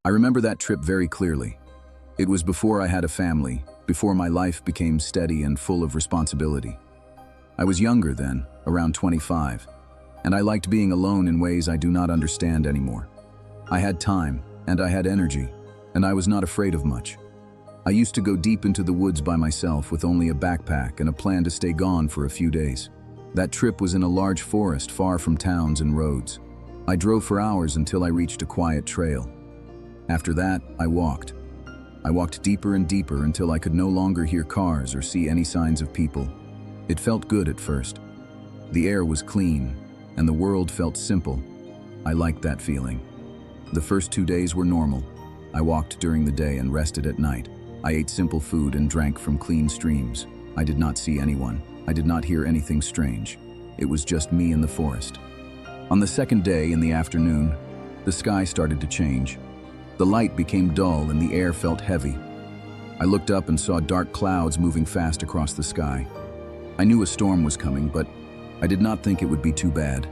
I remember that trip very clearly. It was before I had a family, before my life became steady and full of responsibility. I was younger then, around 25, and I liked being alone in ways I do not understand anymore. I had time, and I had energy, and I was not afraid of much. I used to go deep into the woods by myself with only a backpack and a plan to stay gone for a few days. That trip was in a large forest far from towns and roads. I drove for hours until I reached a quiet trail. After that, I walked. I walked deeper and deeper until I could no longer hear cars or see any signs of people. It felt good at first. The air was clean, and the world felt simple. I liked that feeling. The first 2 days were normal. I walked during the day and rested at night. I ate simple food and drank from clean streams. I did not see anyone. I did not hear anything strange. It was just me in the forest. On the second day in the afternoon, the sky started to change. The light became dull and the air felt heavy. I looked up and saw dark clouds moving fast across the sky. I knew a storm was coming, but I did not think it would be too bad.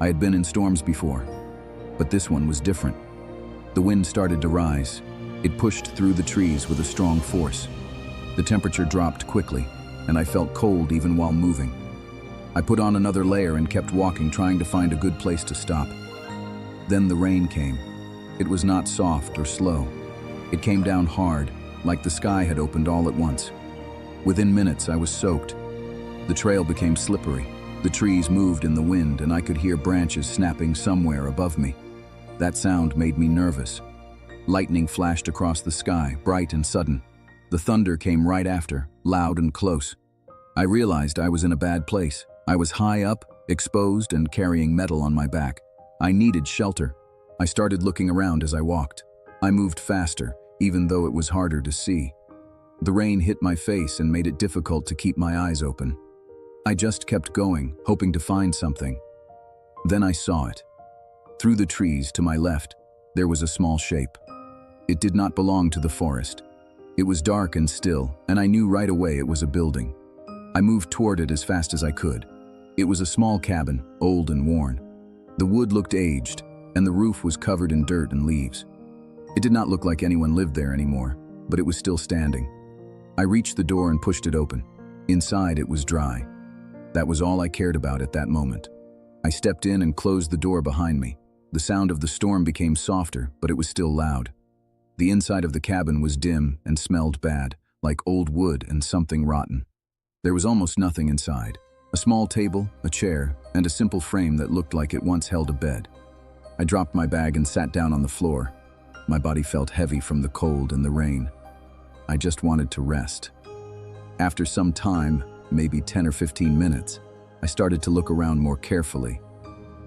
I had been in storms before, but this one was different. The wind started to rise. It pushed through the trees with a strong force. The temperature dropped quickly, and I felt cold even while moving. I put on another layer and kept walking, trying to find a good place to stop. Then the rain came. It was not soft or slow. It came down hard, like the sky had opened all at once. Within minutes, I was soaked. The trail became slippery. The trees moved in the wind, and I could hear branches snapping somewhere above me. That sound made me nervous. Lightning flashed across the sky, bright and sudden. The thunder came right after, loud and close. I realized I was in a bad place. I was high up, exposed, and carrying metal on my back. I needed shelter. I started looking around as I walked. I moved faster, even though it was harder to see. The rain hit my face and made it difficult to keep my eyes open. I just kept going, hoping to find something. Then I saw it. Through the trees to my left, there was a small shape. It did not belong to the forest. It was dark and still, and I knew right away it was a building. I moved toward it as fast as I could. It was a small cabin, old and worn. The wood looked aged, and the roof was covered in dirt and leaves. It did not look like anyone lived there anymore, but it was still standing. I reached the door and pushed it open. Inside, it was dry. That was all I cared about at that moment. I stepped in and closed the door behind me. The sound of the storm became softer, but it was still loud. The inside of the cabin was dim and smelled bad, like old wood and something rotten. There was almost nothing inside. A small table, a chair, and a simple frame that looked like it once held a bed. I dropped my bag and sat down on the floor. My body felt heavy from the cold and the rain. I just wanted to rest. After some time, maybe 10 or 15 minutes, I started to look around more carefully.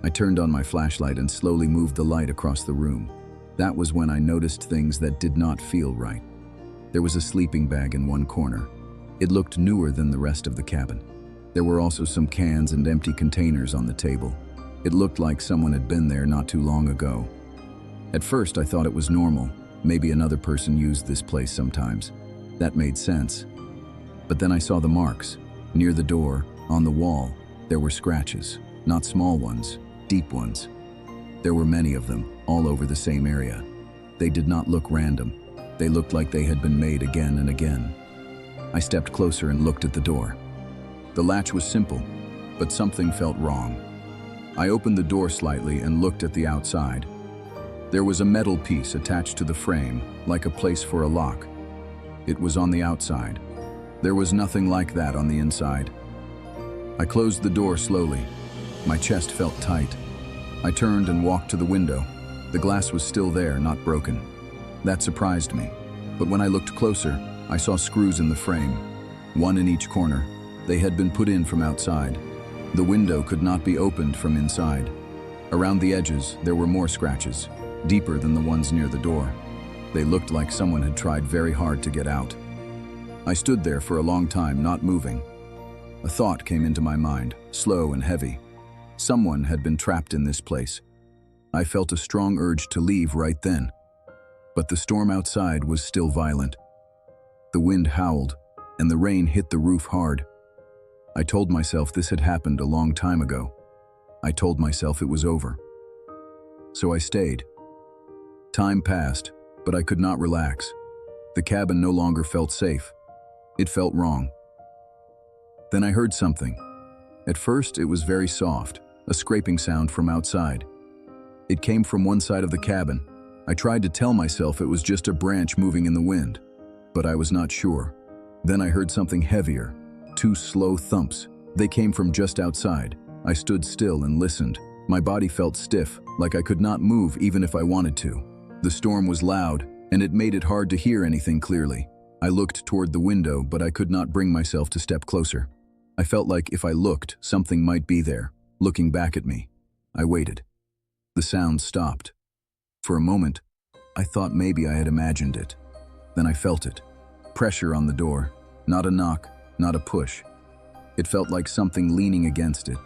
I turned on my flashlight and slowly moved the light across the room. That was when I noticed things that did not feel right. There was a sleeping bag in one corner. It looked newer than the rest of the cabin. There were also some cans and empty containers on the table. It looked like someone had been there not too long ago. At first, I thought it was normal. Maybe another person used this place sometimes. That made sense. But then I saw the marks. Near the door, on the wall, there were scratches. Not small ones, deep ones. There were many of them, all over the same area. They did not look random. They looked like they had been made again and again. I stepped closer and looked at the door. The latch was simple, but something felt wrong. I opened the door slightly and looked at the outside. There was a metal piece attached to the frame, like a place for a lock. It was on the outside. There was nothing like that on the inside. I closed the door slowly. My chest felt tight. I turned and walked to the window. The glass was still there, not broken. That surprised me. But when I looked closer, I saw screws in the frame, one in each corner. They had been put in from outside. The window could not be opened from inside. Around the edges, there were more scratches, deeper than the ones near the door. They looked like someone had tried very hard to get out. I stood there for a long time, not moving. A thought came into my mind, slow and heavy. Someone had been trapped in this place. I felt a strong urge to leave right then. But the storm outside was still violent. The wind howled, and the rain hit the roof hard. I told myself this had happened a long time ago. I told myself it was over. So I stayed. Time passed, but I could not relax. The cabin no longer felt safe. It felt wrong. Then I heard something. At first, it was very soft, a scraping sound from outside. It came from one side of the cabin. I tried to tell myself it was just a branch moving in the wind, but I was not sure. Then I heard something heavier, 2 slow thumps. They came from just outside. I stood still and listened. My body felt stiff, like I could not move even if I wanted to. The storm was loud, and it made it hard to hear anything clearly. I looked toward the window, but I could not bring myself to step closer. I felt like if I looked, something might be there, looking back at me. I waited. The sound stopped. For a moment, I thought maybe I had imagined it. Then I felt it. Pressure on the door. Not a knock, not a push. It felt like something leaning against it,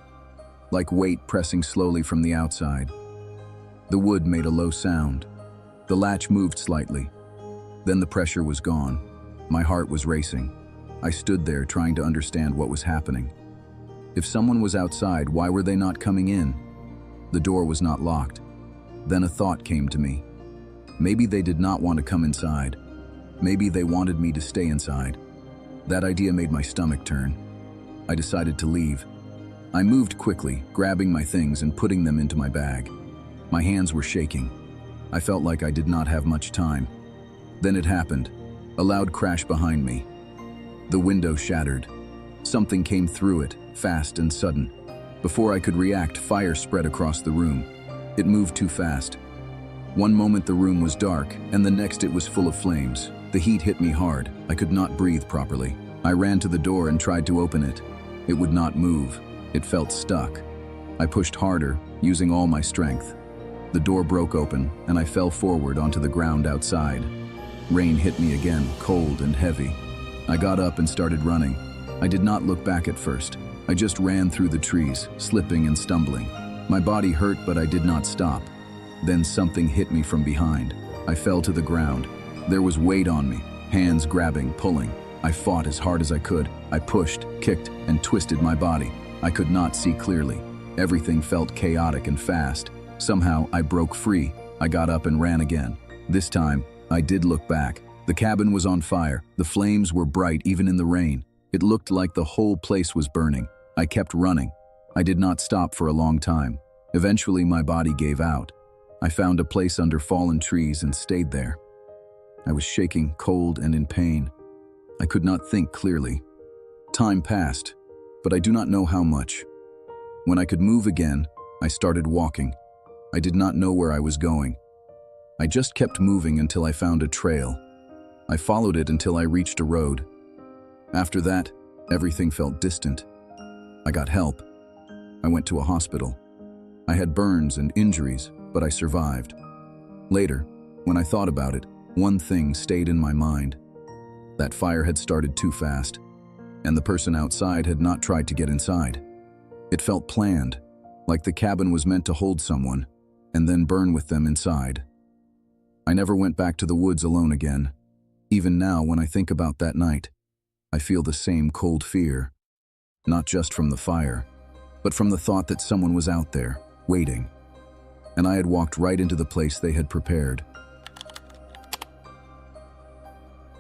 like weight pressing slowly from the outside. The wood made a low sound. The latch moved slightly. Then the pressure was gone. My heart was racing. I stood there trying to understand what was happening. If someone was outside, why were they not coming in? The door was not locked. Then a thought came to me. Maybe they did not want to come inside. Maybe they wanted me to stay inside. That idea made my stomach turn. I decided to leave. I moved quickly, grabbing my things and putting them into my bag. My hands were shaking. I felt like I did not have much time. Then it happened. A loud crash behind me. The window shattered. Something came through it, fast and sudden. Before I could react, fire spread across the room. It moved too fast. One moment the room was dark, and the next it was full of flames. The heat hit me hard. I could not breathe properly. I ran to the door and tried to open it. It would not move. It felt stuck. I pushed harder, using all my strength. The door broke open, and I fell forward onto the ground outside. Rain hit me again, cold and heavy. I got up and started running. I did not look back at first. I just ran through the trees, slipping and stumbling. My body hurt, but I did not stop. Then something hit me from behind. I fell to the ground. There was weight on me, hands grabbing, pulling. I fought as hard as I could. I pushed, kicked, and twisted my body. I could not see clearly. Everything felt chaotic and fast. Somehow, I broke free. I got up and ran again. This time, I did look back. The cabin was on fire. The flames were bright even in the rain. It looked like the whole place was burning. I kept running. I did not stop for a long time. Eventually, my body gave out. I found a place under fallen trees and stayed there. I was shaking, cold, and in pain. I could not think clearly. Time passed, but I do not know how much. When I could move again, I started walking. I did not know where I was going. I just kept moving until I found a trail. I followed it until I reached a road. After that, everything felt distant. I got help. I went to a hospital. I had burns and injuries, but I survived. Later, when I thought about it, one thing stayed in my mind. That fire had started too fast, and the person outside had not tried to get inside. It felt planned, like the cabin was meant to hold someone, and then burn with them inside. I never went back to the woods alone again. Even now, when I think about that night, I feel the same cold fear, not just from the fire, but from the thought that someone was out there, waiting, and I had walked right into the place they had prepared.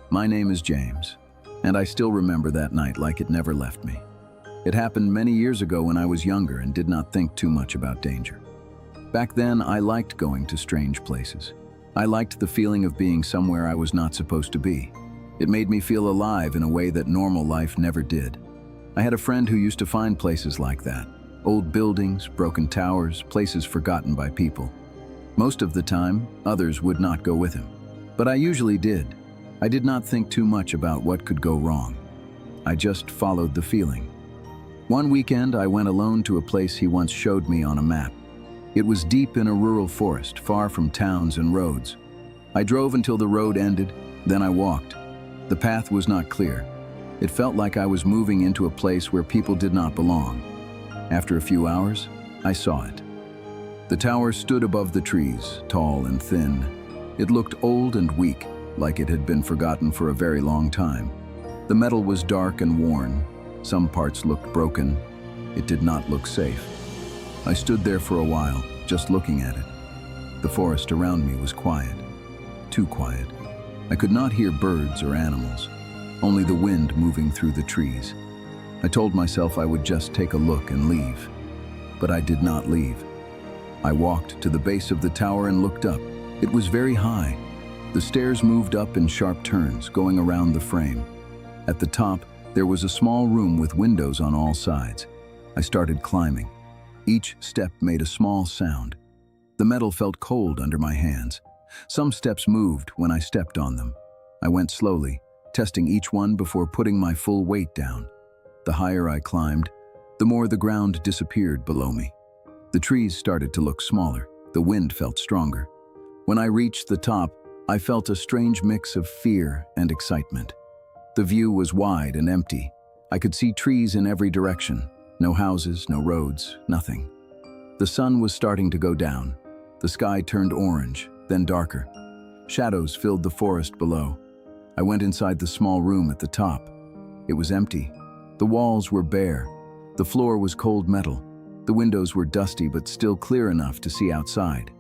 My name is James, and I still remember that night like it never left me. It happened many years ago when I was younger and did not think too much about danger. Back then, I liked going to strange places. I liked the feeling of being somewhere I was not supposed to be. It made me feel alive in a way that normal life never did. I had a friend who used to find places like that. Old buildings, broken towers, places forgotten by people. Most of the time, others would not go with him. But I usually did. I did not think too much about what could go wrong. I just followed the feeling. One weekend, I went alone to a place he once showed me on a map. It was deep in a rural forest, far from towns and roads. I drove until the road ended, then I walked. The path was not clear. It felt like I was moving into a place where people did not belong. After a few hours, I saw it. The tower stood above the trees, tall and thin. It looked old and weak, like it had been forgotten for a very long time. The metal was dark and worn. Some parts looked broken. It did not look safe. I stood there for a while, just looking at it. The forest around me was quiet. too quiet. I could not hear birds or animals, only the wind moving through the trees. I told myself I would just take a look and leave, but I did not leave. I walked to the base of the tower and looked up. It was very high. The stairs moved up in sharp turns, going around the frame. At the top, there was a small room with windows on all sides. I started climbing. Each step made a small sound. The metal felt cold under my hands. Some steps moved when I stepped on them. I went slowly, testing each one before putting my full weight down. The higher I climbed, the more the ground disappeared below me. The trees started to look smaller. The wind felt stronger. When I reached the top, I felt a strange mix of fear and excitement. The view was wide and empty. I could see trees in every direction. No houses, no roads, nothing. The sun was starting to go down. The sky turned orange, then darker. Shadows filled the forest below. I went inside the small room at the top. It was empty. The walls were bare. The floor was cold metal. The windows were dusty but still clear enough to see outside.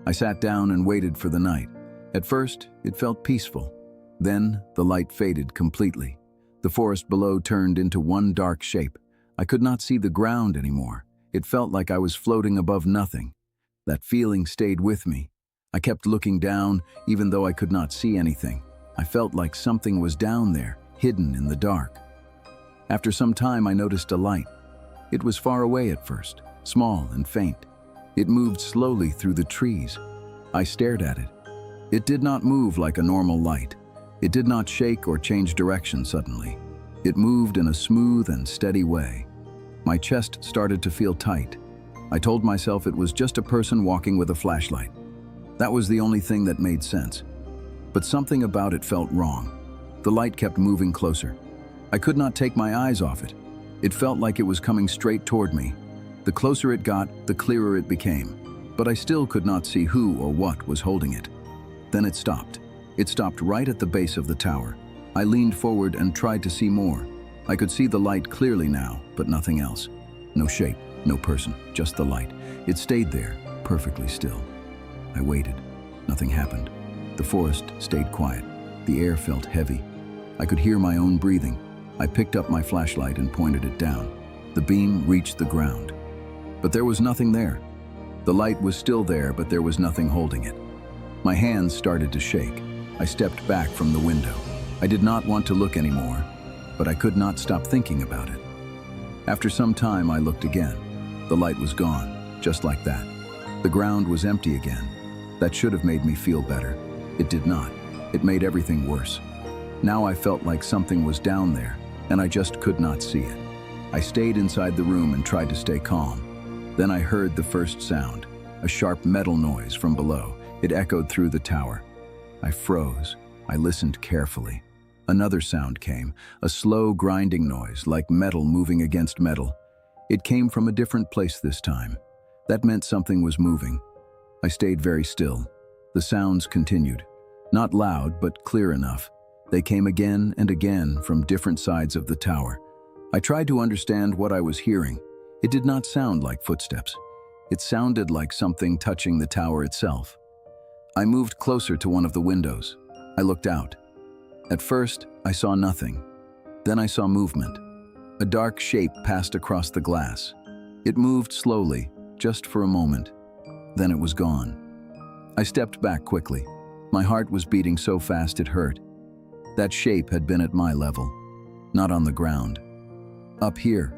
I sat down and waited for the night. At first, it felt peaceful. Then, the light faded completely. The forest below turned into one dark shape. I could not see the ground anymore. It felt like I was floating above nothing. That feeling stayed with me. I kept looking down, even though I could not see anything. I felt like something was down there, hidden in the dark. After some time, I noticed a light. It was far away at first, small and faint. It moved slowly through the trees. I stared at it. It did not move like a normal light. It did not shake or change direction suddenly. It moved in a smooth and steady way. My chest started to feel tight. I told myself it was just a person walking with a flashlight. That was the only thing that made sense. But something about it felt wrong. The light kept moving closer. I could not take my eyes off it. It felt like it was coming straight toward me. The closer it got, the clearer it became. But I still could not see who or what was holding it. Then it stopped. It stopped right at the base of the tower. I leaned forward and tried to see more. I could see the light clearly now, but nothing else. No shape, no person, just the light. It stayed there, perfectly still. I waited. Nothing happened. The forest stayed quiet. The air felt heavy. I could hear my own breathing. I picked up my flashlight and pointed it down. The beam reached the ground. But there was nothing there. The light was still there, but there was nothing holding it. My hands started to shake. I stepped back from the window. I did not want to look anymore, but I could not stop thinking about it. After some time, I looked again. The light was gone, just like that. The ground was empty again. That should have made me feel better. It did not. It made everything worse. Now I felt like something was down there, and I just could not see it. I stayed inside the room and tried to stay calm. Then I heard the first sound, a sharp metal noise from below. It echoed through the tower. I froze. I listened carefully. Another sound came, a slow grinding noise, like metal moving against metal. It came from a different place this time. That meant something was moving. I stayed very still. The sounds continued. Not loud, but clear enough. They came again and again from different sides of the tower. I tried to understand what I was hearing. It did not sound like footsteps. It sounded like something touching the tower itself. I moved closer to one of the windows. I looked out. At first, I saw nothing. Then I saw movement. A dark shape passed across the glass. It moved slowly, just for a moment. Then it was gone. I stepped back quickly. My heart was beating so fast it hurt. That shape had been at my level, not on the ground. Up here.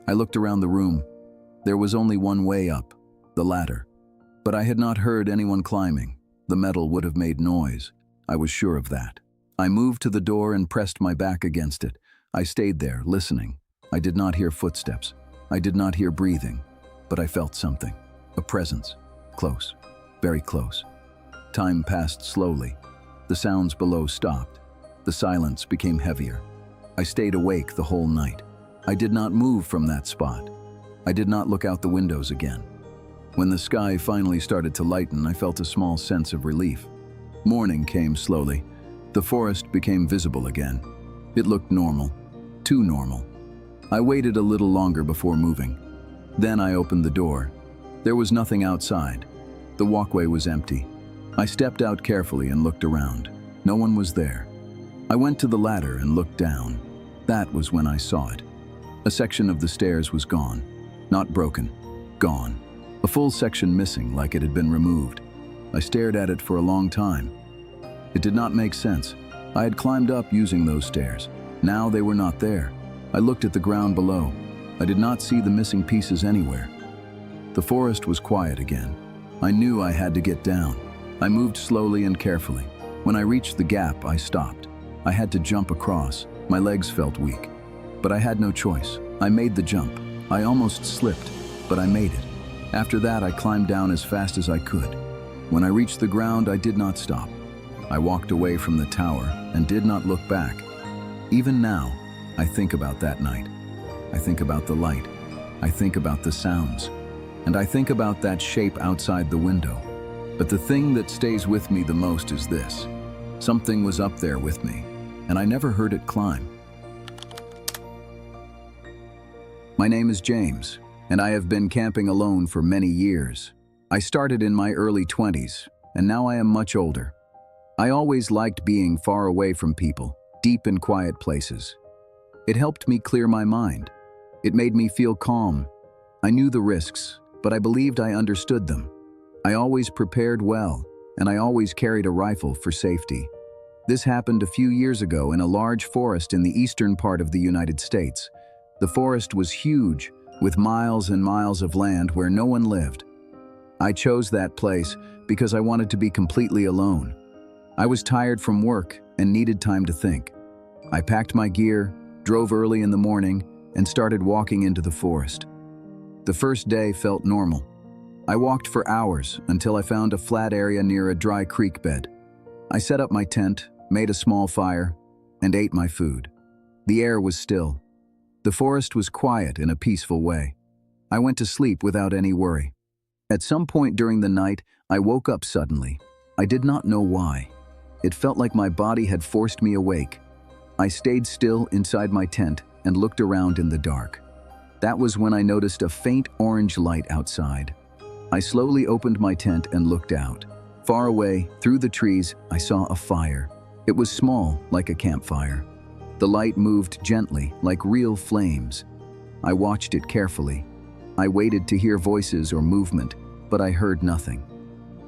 I looked around the room. There was only one way up, the ladder. But I had not heard anyone climbing. The metal would have made noise. I was sure of that. I moved to the door and pressed my back against it. I stayed there, listening. I did not hear footsteps. I did not hear breathing. But I felt something. A presence. Close. Very close. Time passed slowly. The sounds below stopped. The silence became heavier. I stayed awake the whole night. I did not move from that spot. I did not look out the windows again. When the sky finally started to lighten, I felt a small sense of relief. Morning came slowly. The forest became visible again. It looked normal. Too normal. I waited a little longer before moving. Then I opened the door. There was nothing outside. The walkway was empty. I stepped out carefully and looked around. No one was there. I went to the ladder and looked down. That was when I saw it. A section of the stairs was gone. Not broken. Gone. A full section missing, like it had been removed. I stared at it for a long time. It did not make sense. I had climbed up using those stairs. Now they were not there. I looked at the ground below. I did not see the missing pieces anywhere. The forest was quiet again. I knew I had to get down. I moved slowly and carefully. When I reached the gap, I stopped. I had to jump across. My legs felt weak. But I had no choice. I made the jump. I almost slipped, but I made it. After that, I climbed down as fast as I could. When I reached the ground, I did not stop. I walked away from the tower and did not look back. Even now, I think about that night. I think about the light. I think about the sounds. And I think about that shape outside the window. But the thing that stays with me the most is this. Something was up there with me, and I never heard it climb. My name is James, and I have been camping alone for many years. I started in my early 20s, and now I am much older. I always liked being far away from people, deep in quiet places. It helped me clear my mind. It made me feel calm. I knew the risks, but I believed I understood them. I always prepared well, and I always carried a rifle for safety. This happened a few years ago in a large forest in the eastern part of the United States. The forest was huge, with miles and miles of land where no one lived. I chose that place because I wanted to be completely alone. I was tired from work and needed time to think. I packed my gear, drove early in the morning, and started walking into the forest. The first day felt normal. I walked for hours until I found a flat area near a dry creek bed. I set up my tent, made a small fire, and ate my food. The air was still. The forest was quiet in a peaceful way. I went to sleep without any worry. At some point during the night, I woke up suddenly. I did not know why. It felt like my body had forced me awake. I stayed still inside my tent and looked around in the dark. That was when I noticed a faint orange light outside. I slowly opened my tent and looked out. Far away, through the trees, I saw a fire. It was small, like a campfire. The light moved gently, like real flames. I watched it carefully. I waited to hear voices or movement, but I heard nothing.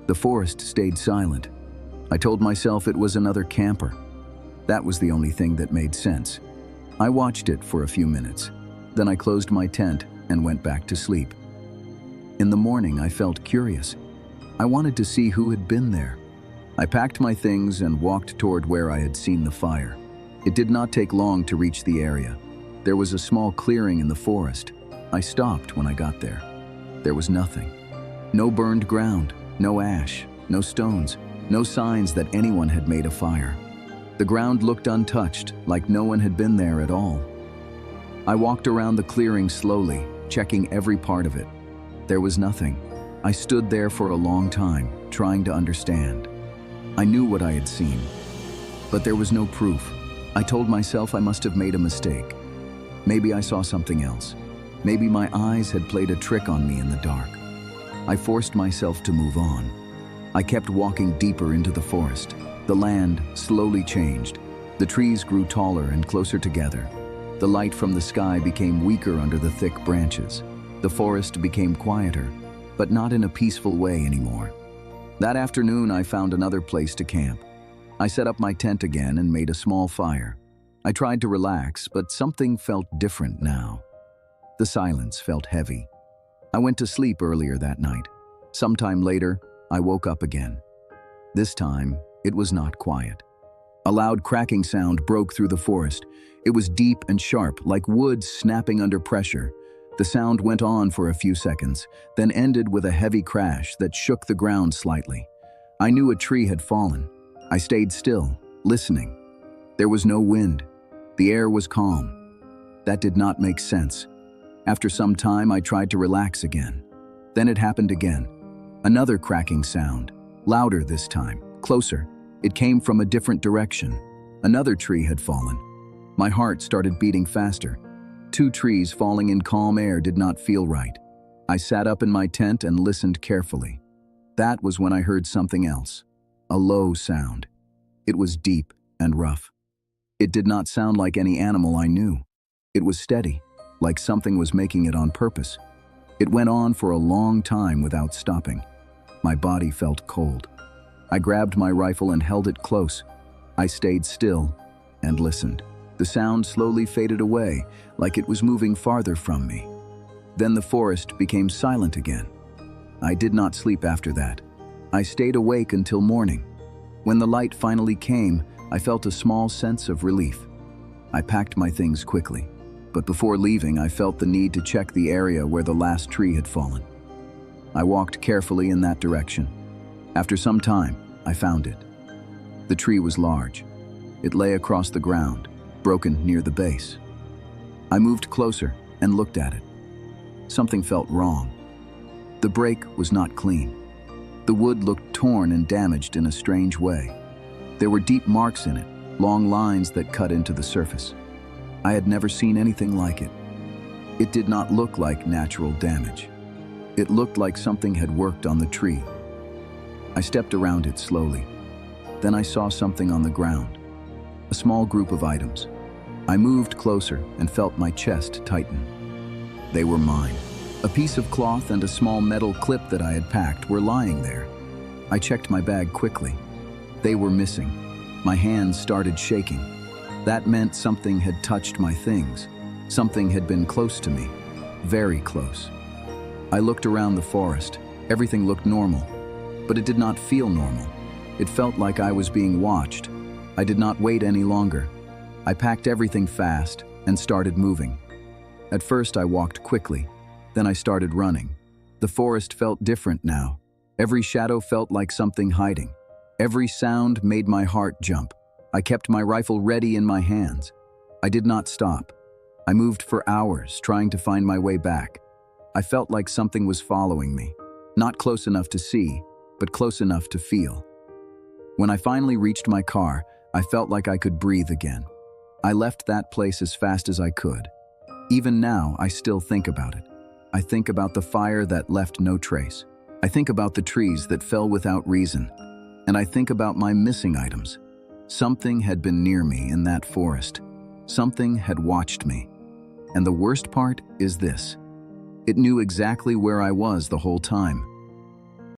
The forest stayed silent. I told myself it was another camper. That was the only thing that made sense. I watched it for a few minutes. Then I closed my tent and went back to sleep. In the morning, I felt curious. I wanted to see who had been there. I packed my things and walked toward where I had seen the fire. It did not take long to reach the area. There was a small clearing in the forest. I stopped when I got there. There was nothing. No burned ground, no ash, no stones, no signs that anyone had made a fire. The ground looked untouched, like no one had been there at all. I walked around the clearing slowly, checking every part of it. There was nothing. I stood there for a long time, trying to understand. I knew what I had seen, but there was no proof. I told myself I must have made a mistake. Maybe I saw something else. Maybe my eyes had played a trick on me in the dark. I forced myself to move on. I kept walking deeper into the forest. The land slowly changed. The trees grew taller and closer together. The light from the sky became weaker under the thick branches. The forest became quieter, but not in a peaceful way anymore. That afternoon, I found another place to camp. I set up my tent again and made a small fire. I tried to relax, but something felt different now. The silence felt heavy. I went to sleep earlier that night. Sometime later, I woke up again. This time, it was not quiet. A loud cracking sound broke through the forest. It was deep and sharp, like wood snapping under pressure. The sound went on for a few seconds, then ended with a heavy crash that shook the ground slightly. I knew a tree had fallen. I stayed still, listening. There was no wind. The air was calm. That did not make sense. After some time, I tried to relax again. Then it happened again. Another cracking sound, louder this time, closer. It came from a different direction. Another tree had fallen. My heart started beating faster. 2 trees falling in calm air did not feel right. I sat up in my tent and listened carefully. That was when I heard something else. a low sound. It was deep and rough. It did not sound like any animal I knew. It was steady, like something was making it on purpose. It went on for a long time without stopping. My body felt cold. I grabbed my rifle and held it close. I stayed still and listened. The sound slowly faded away, like it was moving farther from me. Then the forest became silent again. I did not sleep after that. I stayed awake until morning. When the light finally came, I felt a small sense of relief. I packed my things quickly, but before leaving, I felt the need to check the area where the last tree had fallen. I walked carefully in that direction. After some time, I found it. The tree was large. It lay across the ground, broken near the base. I moved closer and looked at it. Something felt wrong. The break was not clean. The wood looked torn and damaged in a strange way. There were deep marks in it, long lines that cut into the surface. I had never seen anything like it. It did not look like natural damage. It looked like something had worked on the tree. I stepped around it slowly. Then I saw something on the ground, a small group of items. I moved closer and felt my chest tighten. They were mine. A piece of cloth and a small metal clip that I had packed were lying there. I checked my bag quickly. They were missing. My hands started shaking. That meant something had touched my things. Something had been close to me, very close. I looked around the forest. Everything looked normal, but it did not feel normal. It felt like I was being watched. I did not wait any longer. I packed everything fast and started moving. At first, I walked quickly. Then I started running. The forest felt different now. Every shadow felt like something hiding. Every sound made my heart jump. I kept my rifle ready in my hands. I did not stop. I moved for hours, trying to find my way back. I felt like something was following me. Not close enough to see, but close enough to feel. When I finally reached my car, I felt like I could breathe again. I left that place as fast as I could. Even now, I still think about it. I think about the fire that left no trace. I think about the trees that fell without reason. And I think about my missing items. Something had been near me in that forest. Something had watched me. And the worst part is this. It knew exactly where I was the whole time.